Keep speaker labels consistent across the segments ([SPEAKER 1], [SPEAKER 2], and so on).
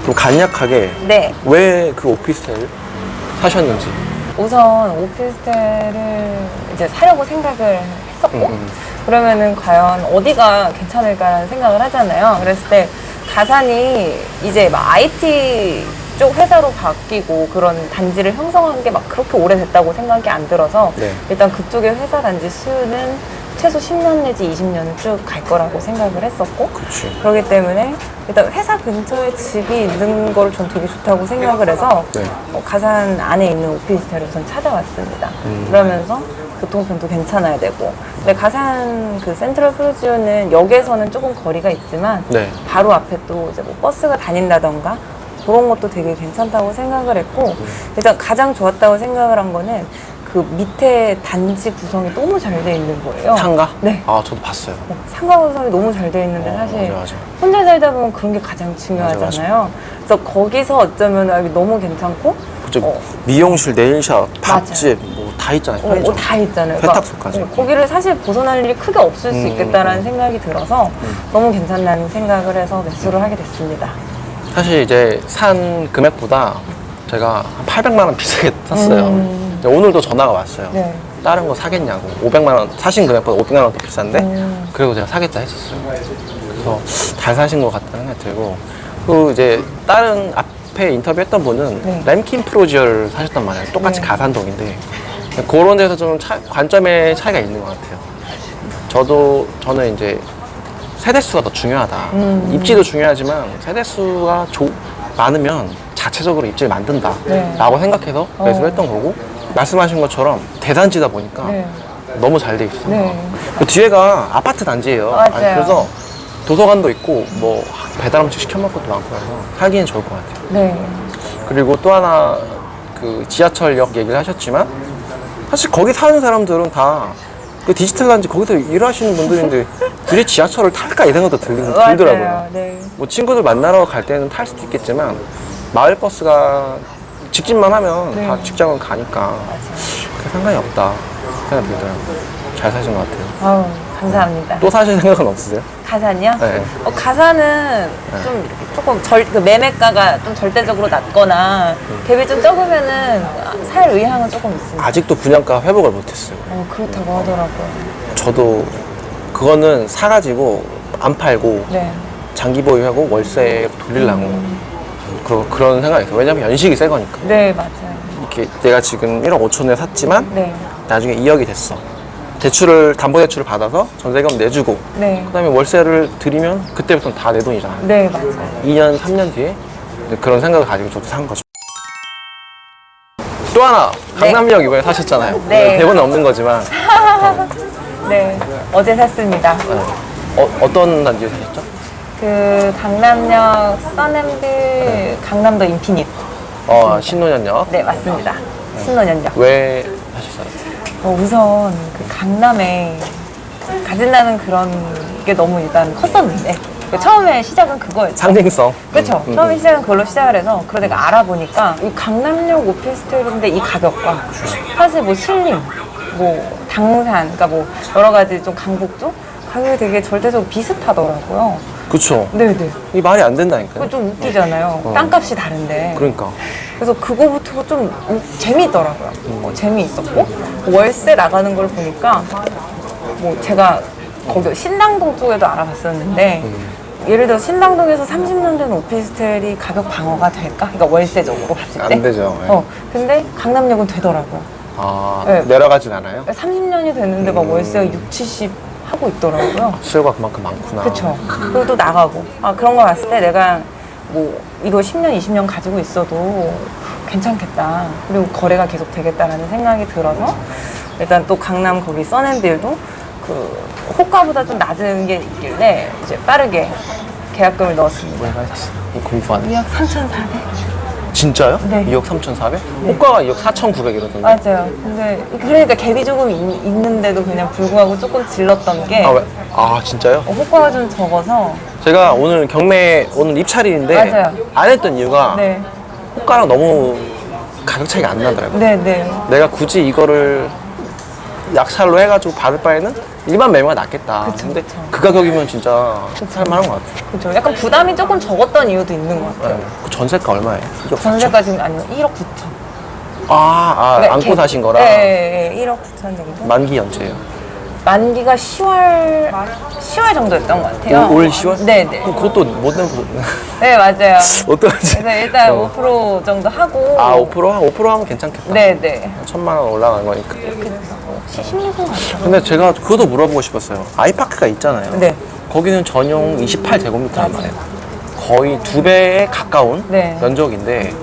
[SPEAKER 1] 그럼 간략하게
[SPEAKER 2] 네.
[SPEAKER 1] 왜 그 오피스텔 사셨는지.
[SPEAKER 2] 우선 오피스텔을 이제 사려고 생각을 했었고, 그러면은 과연 어디가 괜찮을까라는 생각을 하잖아요. 그랬을 때 가산이 이제 막 IT 쪽 회사로 바뀌고 그런 단지를 형성한 게 막 그렇게 오래됐다고 생각이 안 들어서
[SPEAKER 1] 네.
[SPEAKER 2] 일단 그쪽의 회사 단지 수는 최소 10년 내지 20년은 쭉 갈 거라고 생각을 했었고,
[SPEAKER 1] 그렇지.
[SPEAKER 2] 그렇기 때문에 일단 회사 근처에 집이 있는 걸 전 되게 좋다고 생각을 해서
[SPEAKER 1] 네.
[SPEAKER 2] 가산 안에 있는 오피스텔을 우선 찾아왔습니다. 그러면서 교통편도 괜찮아야 되고, 근데 가산 그 센트럴 프루지오는 역에서는 조금 거리가 있지만
[SPEAKER 1] 네.
[SPEAKER 2] 바로 앞에 또 이제 뭐 버스가 다닌다던가 그런 것도 되게 괜찮다고 생각을 했고, 일단 가장 좋았다고 생각을 한 거는 그 밑에 단지 구성이 너무 잘 돼 있는 거예요.
[SPEAKER 1] 상가?
[SPEAKER 2] 네.
[SPEAKER 1] 아, 저도 봤어요.
[SPEAKER 2] 상가 구성이 너무 잘 돼 있는데 사실
[SPEAKER 1] 맞아.
[SPEAKER 2] 혼자 살다 보면 그런 게 가장 중요하잖아요. 그래서 거기서 어쩌면 너무 괜찮고,
[SPEAKER 1] 그쵸. 미용실, 네일샵, 밥집 뭐 다 있잖아요. 편의점.
[SPEAKER 2] 다 있잖아요.
[SPEAKER 1] 세탁소까지.
[SPEAKER 2] 거기를 사실 벗어날 일이 크게 없을 수 있겠다라는 생각이 들어서 너무 괜찮다는 생각을 해서 매수를 하게 됐습니다.
[SPEAKER 1] 사실 이제 산 금액보다 제가 한 800만 원 비싸게 샀어요. 오늘도 전화가 왔어요.
[SPEAKER 2] 네.
[SPEAKER 1] 다른 거 사겠냐고. 500만 원, 사신 금액보다 500만 원 더 비싼데 그리고 제가 사겠다 했었어요. 그래서 잘 사신 것 같다는 생각이 들고, 그 이제 다른 앞에 인터뷰했던 분은
[SPEAKER 2] 네.
[SPEAKER 1] 램킨 프로지어를 사셨단 말이에요. 똑같이
[SPEAKER 2] 네.
[SPEAKER 1] 가산동인데 그런 데서 좀 관점의 차이가 있는 것 같아요. 저는 이제 세대수가 더 중요하다. 입지도 중요하지만 세대수가 많으면 자체적으로 입지를 만든다.
[SPEAKER 2] 네.
[SPEAKER 1] 라고 생각해서 매수를 했던 거고, 말씀하신 것처럼 대단지다 보니까
[SPEAKER 2] 네.
[SPEAKER 1] 너무 잘 돼 있어요.
[SPEAKER 2] 네.
[SPEAKER 1] 그 뒤에가 아파트 단지예요.
[SPEAKER 2] 맞아요.
[SPEAKER 1] 그래서 도서관도 있고 뭐 배달 음식 시켜 먹을 것도 많고 해서 살기는 좋을 것 같아요.
[SPEAKER 2] 네.
[SPEAKER 1] 그리고 또 하나 그 지하철역 얘기를 하셨지만 사실 거기 사는 사람들은 다 그 디지털 단지 거기서 일하시는 분들인데 굳이 지하철을 탈까 이 생각도 들더라고요.
[SPEAKER 2] 맞아요. 네.
[SPEAKER 1] 뭐 친구들 만나러 갈 때는 탈 수도 있겠지만 마을 버스가 직진만 하면
[SPEAKER 2] 네.
[SPEAKER 1] 다 직장을 가니까 그 상관이 없다 생각이 들더라고요. 잘 사신 것 같아요.
[SPEAKER 2] 아우, 감사합니다.
[SPEAKER 1] 또 사실 생각은 없으세요?
[SPEAKER 2] 가산이요?
[SPEAKER 1] 네.
[SPEAKER 2] 가산은 좀 이렇게 조금 그 매매가가 좀 절대적으로 낮거나 갭이 좀 적으면은 살 의향은 조금 있습니다.
[SPEAKER 1] 아직도 분양가 회복을 못했어요.
[SPEAKER 2] 그렇다고 하더라고요.
[SPEAKER 1] 저도 그거는 사가지고 안 팔고
[SPEAKER 2] 네.
[SPEAKER 1] 장기 보유하고 월세 돌리려고 그런 생각이 있어요. 왜냐면 연식이 새 거니까.
[SPEAKER 2] 네, 맞아요.
[SPEAKER 1] 이렇게 내가 지금 1억 5천에 샀지만
[SPEAKER 2] 네.
[SPEAKER 1] 나중에 2억이 됐어. 담보대출을 받아서 전세금 내주고
[SPEAKER 2] 네.
[SPEAKER 1] 그다음에 월세를 드리면 그때부터는 다 내 돈이잖아요.
[SPEAKER 2] 네, 맞아요.
[SPEAKER 1] 2년, 3년 뒤에 그런 생각을 가지고 저도 산 거죠. 또 하나, 강남역 이번에 사셨잖아요.
[SPEAKER 2] 네.
[SPEAKER 1] 대본은 없는 거지만
[SPEAKER 2] 네. 어제 샀습니다.
[SPEAKER 1] 어떤 단지에 사셨죠?
[SPEAKER 2] 그 강남역 써낸빌 강남도 인피니트.
[SPEAKER 1] 신논현역.
[SPEAKER 2] 네, 맞습니다. 신논현역.
[SPEAKER 1] 왜 사셨어요?
[SPEAKER 2] 우선 그 강남에 가진다는 그런 게 너무 일단 컸었는데 처음에 시작은 그거였죠.
[SPEAKER 1] 상징성.
[SPEAKER 2] 그렇죠. 처음에 시작은 그걸로 시작을 해서 그러다 내가 알아보니까 이 강남역 오피스텔인데 이 가격과 사실 뭐 신림, 뭐 당산, 그러니까 뭐 여러 가지 좀 강북 쪽 가격이 되게 절대적으로 비슷하더라고요.
[SPEAKER 1] 그쵸.
[SPEAKER 2] 네네.
[SPEAKER 1] 이 말이 안 된다니까요.
[SPEAKER 2] 그거 좀 웃기잖아요. 땅값이 다른데.
[SPEAKER 1] 그러니까.
[SPEAKER 2] 그래서 그거부터 좀 재미있더라고요. 재미있었고 월세 나가는 걸 보니까 뭐 제가 거기 신당동 쪽에도 알아봤었는데 예를 들어 신당동에서 30년 된 오피스텔이 가격 방어가 될까? 그러니까 월세적으로 봤을 때
[SPEAKER 1] 안 되죠. 네.
[SPEAKER 2] 근데 강남역은 되더라고요.
[SPEAKER 1] 네. 내려가진 않아요?
[SPEAKER 2] 30년이 됐는데 막 월세가 6, 70 하고 있더라고요.
[SPEAKER 1] 수요가 그만큼 많구나.
[SPEAKER 2] 그렇죠. 그리고 또 나가고 그런 거 봤을 때 내가 뭐 이거 10년, 20년 가지고 있어도 괜찮겠다. 그리고 거래가 계속 되겠다라는 생각이 들어서 일단 또 강남 거기 써낸빌도 그 호가보다 좀 낮은 게 있길래 이제 빠르게 계약금을 넣었습니다.
[SPEAKER 1] 얼마 하셨어요? 공부하는.
[SPEAKER 2] 2억 3,400.
[SPEAKER 1] 진짜요?
[SPEAKER 2] 네.
[SPEAKER 1] 2억 3,400? 호가가 2억 4,900 이러던데.
[SPEAKER 2] 맞아요. 근데 그러니까 갭이 조금 있는데도 그냥 불구하고 조금 질렀던 게
[SPEAKER 1] 왜? 진짜요?
[SPEAKER 2] 호가가 좀 적어서
[SPEAKER 1] 제가 오늘 오늘 입찰일인데
[SPEAKER 2] 맞아요.
[SPEAKER 1] 안 했던 이유가
[SPEAKER 2] 네.
[SPEAKER 1] 호가랑 너무 가격 차이가 안 나더라고요.
[SPEAKER 2] 네, 네.
[SPEAKER 1] 내가 굳이 이거를 약찰로 해가지고 받을 바에는 일반 매매가 낫겠다.
[SPEAKER 2] 그쵸,
[SPEAKER 1] 근데
[SPEAKER 2] 그쵸.
[SPEAKER 1] 그 가격이면 진짜 살만한 것 같아요.
[SPEAKER 2] 그죠. 약간 부담이 조금 적었던 이유도 있는 것 같아요.
[SPEAKER 1] 네. 그 전세가 얼마예요?
[SPEAKER 2] 전세가 지금 아니면 1억 9천. 그러니까
[SPEAKER 1] 안고 사신 거라?
[SPEAKER 2] 네, 1억 9천 정도.
[SPEAKER 1] 만기 연체예요.
[SPEAKER 2] 만기가 10월 정도였던 것 같아요.
[SPEAKER 1] 올 10월?
[SPEAKER 2] 네네.
[SPEAKER 1] 그럼 그것도 못 내면
[SPEAKER 2] 네, 맞아요.
[SPEAKER 1] 어떡하지?
[SPEAKER 2] 그래서 일단
[SPEAKER 1] 어.
[SPEAKER 2] 5% 정도 하고.
[SPEAKER 1] 5% 하면 괜찮겠다.
[SPEAKER 2] 네네.
[SPEAKER 1] 1,000만 원 올라가는 거니까.
[SPEAKER 2] 이렇게 16억 같아요.
[SPEAKER 1] 근데 제가 그것도 물어보고 싶었어요. 아이파크가 있잖아요.
[SPEAKER 2] 네.
[SPEAKER 1] 거기는 전용 28제곱미터란 말이에요. 거의 2배에 가까운
[SPEAKER 2] 네.
[SPEAKER 1] 면적인데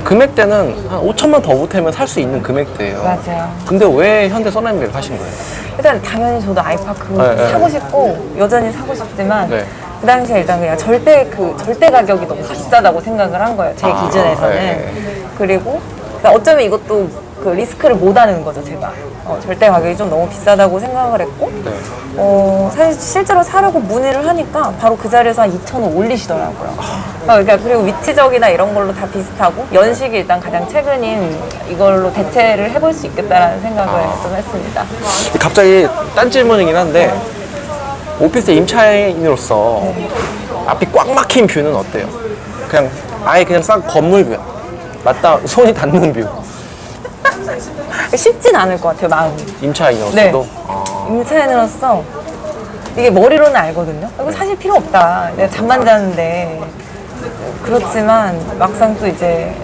[SPEAKER 1] 금액대는 한 5천만 더 보태면 살 수 있는 금액대예요.
[SPEAKER 2] 맞아요.
[SPEAKER 1] 근데 왜 현대 서나임베를 하신 거예요?
[SPEAKER 2] 일단 당연히 저도 아이파크
[SPEAKER 1] 네,
[SPEAKER 2] 사고
[SPEAKER 1] 네.
[SPEAKER 2] 싶고 여전히 사고 싶지만
[SPEAKER 1] 네.
[SPEAKER 2] 그 당시에 일단 그냥 절대 가격이 너무 비싸다고 생각을 한 거예요. 제 기준에서는.
[SPEAKER 1] 네.
[SPEAKER 2] 그리고 그러니까 어쩌면 이것도 그 리스크를 못 하는 거죠, 제가. 절대 가격이 좀 너무 비싸다고 생각을 했고
[SPEAKER 1] 네.
[SPEAKER 2] 사실 실제로 사려고 문의를 하니까 바로 그 자리에서 한 2천원 올리시더라고요. 그러니까 그리고 위치적이나 이런 걸로 다 비슷하고 연식이 일단 가장 최근인 이걸로 대체를 해볼 수 있겠다라는 생각을 좀 했습니다.
[SPEAKER 1] 갑자기 딴 질문이긴 한데 오피스텔 임차인으로서 앞이 꽉 막힌 뷰는 어때요? 그냥 아예 그냥 싹 건물 뷰야. 맞다 손이 닿는 뷰.
[SPEAKER 2] 쉽진 않을 것 같아요, 마음이.
[SPEAKER 1] 임차인으로서도.
[SPEAKER 2] 네. 임차인으로서 이게 머리로는 알거든요. 이거 사실 필요 없다. 내가 잠만 자는데. 그렇지만 막상 또 이제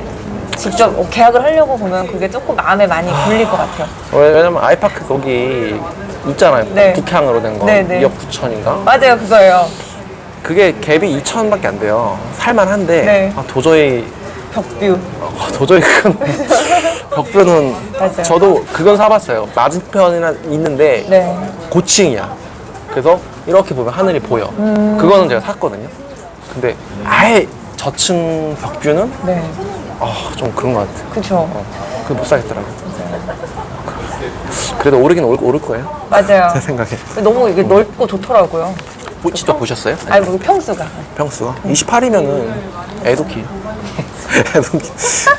[SPEAKER 2] 직접 계약을 하려고 보면 그게 조금 마음에 많이 걸릴 것 같아요.
[SPEAKER 1] 왜냐면 아이파크 거기 있잖아요.
[SPEAKER 2] 네.
[SPEAKER 1] 북향으로 된 거.
[SPEAKER 2] 네, 네.
[SPEAKER 1] 2억 9천인가?
[SPEAKER 2] 맞아요, 그거예요.
[SPEAKER 1] 그게 갭이 2천밖에 안 돼요. 살만한데
[SPEAKER 2] 네.
[SPEAKER 1] 도저히
[SPEAKER 2] 벽뷰.
[SPEAKER 1] 그건 벽뷰는
[SPEAKER 2] 맞아요.
[SPEAKER 1] 저도 그건 사봤어요. 맞은편이나 있는데
[SPEAKER 2] 네.
[SPEAKER 1] 고층이야. 그래서 이렇게 보면 하늘이 보여. 그거는 제가 샀거든요. 근데 아예 저층 벽뷰는
[SPEAKER 2] 네.
[SPEAKER 1] 좀 그런 것 같아요.
[SPEAKER 2] 그쵸.
[SPEAKER 1] 그거 못 사겠더라고요. 그래도 오르긴 오를 거예요.
[SPEAKER 2] 맞아요.
[SPEAKER 1] 제 생각에.
[SPEAKER 2] 너무 이게 넓고 좋더라고요.
[SPEAKER 1] 직접 보셨어요?
[SPEAKER 2] 아니, 뭐 평수가.
[SPEAKER 1] 평수가? 28이면은 애도 키.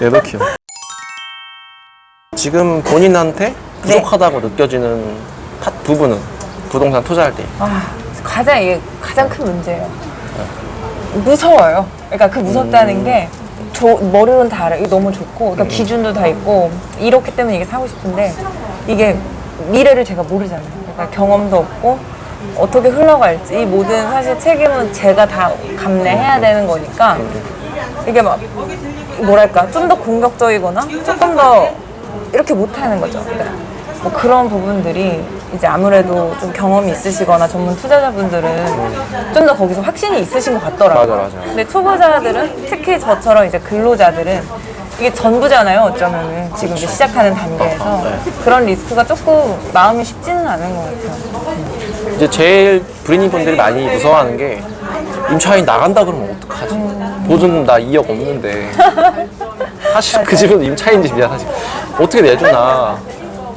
[SPEAKER 1] 애도 키요. 지금 본인한테 부족하다고 느껴지는 부분은 부동산 투자할 때.
[SPEAKER 2] 이게 가장 큰 문제예요. 무서워요. 그러니까 그 무섭다는 게 머리로는 다 알아요. 이게 너무 좋고, 그러니까 기준도 다 있고, 이렇기 때문에 이게 사고 싶은데, 이게 미래를 제가 모르잖아요. 그러니까 경험도 없고, 어떻게 흘러갈지, 이 모든 사실 책임은 제가 다 감내해야 되는 거니까, 이게 막, 뭐랄까, 좀 더 공격적이거나, 조금 더 이렇게 못하는 거죠. 그러니까 뭐 그런 부분들이 이제 아무래도 좀 경험이 있으시거나 전문 투자자분들은 좀 더 거기서 확신이 있으신 것 같더라고요.
[SPEAKER 1] 맞아.
[SPEAKER 2] 근데 초보자들은 특히 저처럼 이제 근로자들은 이게 전부잖아요. 어쩌면은 지금 이제 시작하는 단계에서 그런 리스크가 조금 마음이 쉽지는 않은 것 같아요.
[SPEAKER 1] 이제 제일 브리닝 분들이 많이 무서워하는 게 임차인 나간다 그러면 어떡하지? 보증금 나 2억 없는데 사실 그 집은 임차인 집이야 사실 어떻게 내주나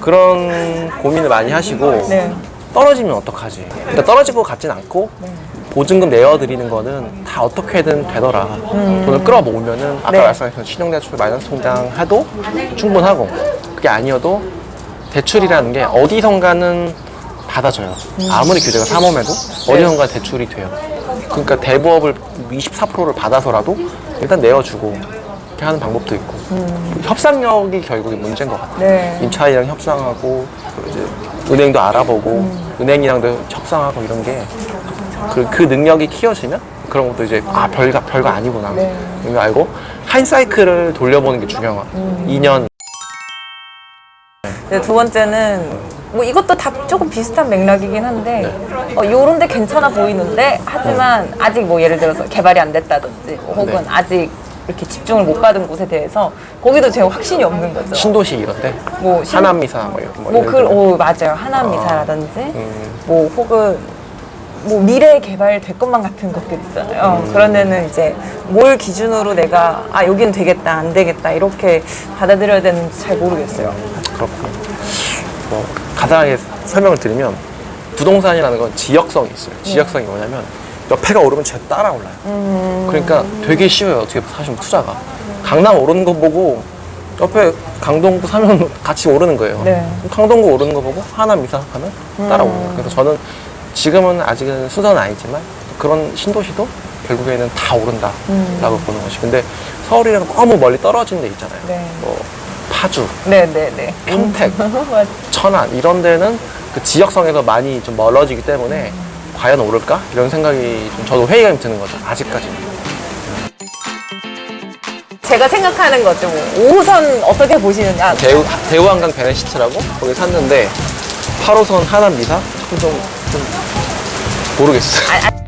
[SPEAKER 1] 그런 고민을 많이 하시고
[SPEAKER 2] 네.
[SPEAKER 1] 떨어지면 어떡하지? 그러니까 떨어질 것 같진 않고 보증금 내어드리는 거는 다 어떻게든 되더라. 돈을 끌어모으면은 아까
[SPEAKER 2] 네.
[SPEAKER 1] 말씀하신 신용대출 마이너스 통장 해도 충분하고 그게 아니어도 대출이라는 게 어디선가는 받아줘요. 아무리 규제가 삼엄해도 어디선가 대출이 돼요. 그러니까 대부업을 24%를 받아서라도 일단 내어주고 이렇게 하는 방법도 있고 협상력이 결국에 문제인 것 같아요.
[SPEAKER 2] 네.
[SPEAKER 1] 임차인이랑 협상하고 이제 은행도 알아보고 은행이랑도 협상하고 이런 게 그 능력이 키워지면 그런 것도 이제 별거 아니구나
[SPEAKER 2] 네.
[SPEAKER 1] 이런 거 알고 한 사이클을 돌려보는 게 중요한 것 같아요. 2년.
[SPEAKER 2] 네, 두 번째는 뭐 이것도 다 조금 비슷한 맥락이긴 한데 요런데 괜찮아 보이는데 하지만 아직 뭐 예를 들어서 개발이 안 됐다든지 혹은
[SPEAKER 1] 네.
[SPEAKER 2] 아직 이렇게 집중을 못 받은 곳에 대해서 거기도 제가 확신이 없는 거죠.
[SPEAKER 1] 신도시 이런데
[SPEAKER 2] 뭐
[SPEAKER 1] 하남미사 뭐 이런 거.
[SPEAKER 2] 맞아요. 하남미사라든지 뭐 혹은 뭐 미래 개발될 것만 같은 것들 있잖아요. 그런 데는 이제 뭘 기준으로 내가 여긴 되겠다 안 되겠다 이렇게 받아들여야 되는지 잘 모르겠어요.
[SPEAKER 1] 그렇군요. 뭐 간단하게 설명을 드리면 부동산이라는 건 지역성이 있어요. 지역성이 뭐냐면 옆에가 오르면 쟤 따라올라요. 그러니까 되게 쉬워요. 어떻게 사시면 투자가. 강남 오르는 거 보고 옆에 강동구 사면 같이 오르는 거예요.
[SPEAKER 2] 네.
[SPEAKER 1] 강동구 오르는 거 보고 하남 이사하면 따라오는 거예요. 그래서 저는 지금은 아직은 순서는 아니지만 그런 신도시도 결국에는 다 오른다라고 보는 것이. 근데 서울이랑 너무 멀리 떨어진 데 있잖아요.
[SPEAKER 2] 네.
[SPEAKER 1] 뭐 파주,
[SPEAKER 2] 네네네.
[SPEAKER 1] 평택, 천안 이런 데는 그 지역성에서 많이 좀 멀어지기 때문에 과연 오를까? 이런 생각이 좀 저도 회의감이 드는 거죠. 아직까지는.
[SPEAKER 2] 제가 생각하는 거죠. 뭐. 5호선 어떻게 보시느냐.
[SPEAKER 1] 대우한강 베네시트라고 거기 샀는데 8호선 하남 미사? 좀 모르겠어요.